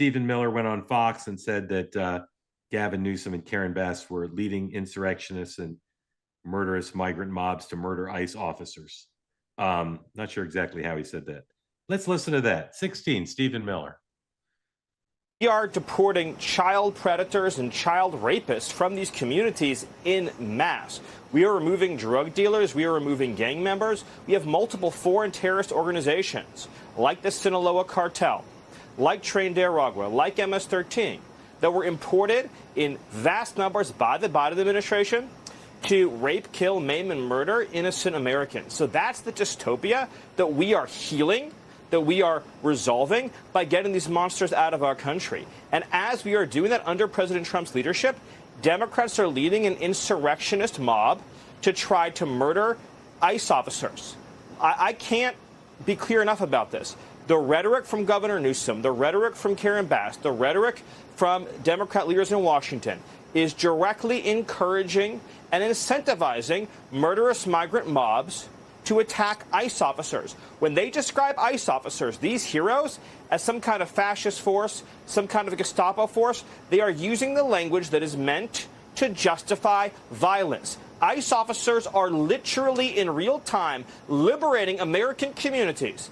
Stephen Miller went on Fox and said that Gavin Newsom and Karen Bass were leading insurrectionists and murderous migrant mobs to murder ICE officers. Not sure exactly how he said that. Let's listen to that. 16, Stephen Miller. We are deporting child predators and child rapists from these communities in mass. We are removing drug dealers. We are removing gang members. We have multiple foreign terrorist organizations like the Sinaloa cartel, like Tren de Aragua, like MS-13, that were imported in vast numbers by the Biden administration to rape, kill, maim, and murder innocent Americans. So that's the dystopia that we are healing, that we are resolving by getting these monsters out of our country. And as we are doing that under President Trump's leadership, Democrats are leading an insurrectionist mob to try to murder ICE officers. I can't be clear enough about this. The rhetoric from Governor Newsom, the rhetoric from Karen Bass, the rhetoric from Democrat leaders in Washington is directly encouraging and incentivizing murderous migrant mobs to attack ICE officers. When they describe ICE officers, these heroes, as some kind of fascist force, some kind of Gestapo force, they are using the language that is meant to justify violence. ICE officers are literally in real time liberating American communities,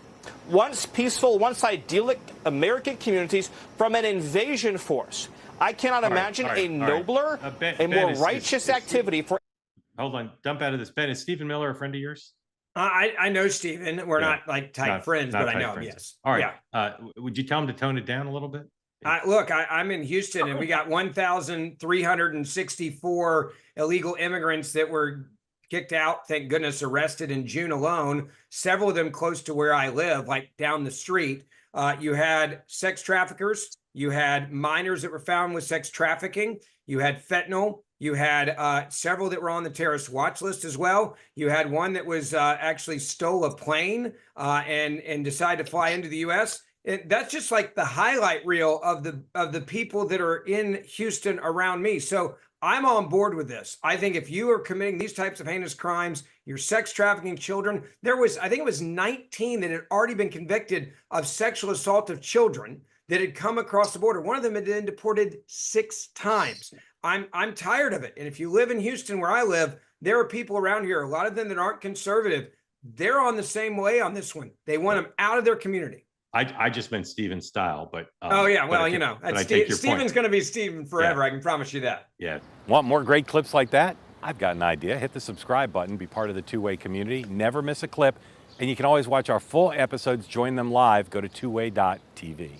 once peaceful, once idyllic American communities, from an invasion force. I cannot imagine a nobler, a more righteous activity for. Hold on, dump out of this. Ben, is Stephen Miller a friend of yours? I know Stephen. We're not like tight friends, but I know him, yes. All right. Yeah. Would you tell him to tone it down a little bit? Look, I'm in Houston, and we got 1,364 illegal immigrants that were kicked out, thank goodness, arrested in June alone, several of them close to where I live, like down the street. You had sex traffickers. You had minors that were found with sex trafficking. You had fentanyl. You had several that were on the terrorist watch list as well. You had one that was actually stole a plane and decided to fly into the U.S. That's just like the highlight reel of the people that are in Houston around me. So I'm on board with this. I think if you are committing these types of heinous crimes, you're sex trafficking children. I think it was 19 that had already been convicted of sexual assault of children that had come across the border. One of them had been deported 6 times. I'm tired of it. And if you live in Houston, where I live, there are people around here, a lot of them that aren't conservative. They're on the same way on this one. They want them out of their community. I just meant Steven style, but oh yeah, well, Steven's going to be Steven forever. Yeah. I can promise you that. Yeah. Want more great clips like that? I've got an idea. Hit the subscribe button, be part of the Two-Way community, never miss a clip, and you can always watch our full episodes. Join them live. Go to twoway.tv.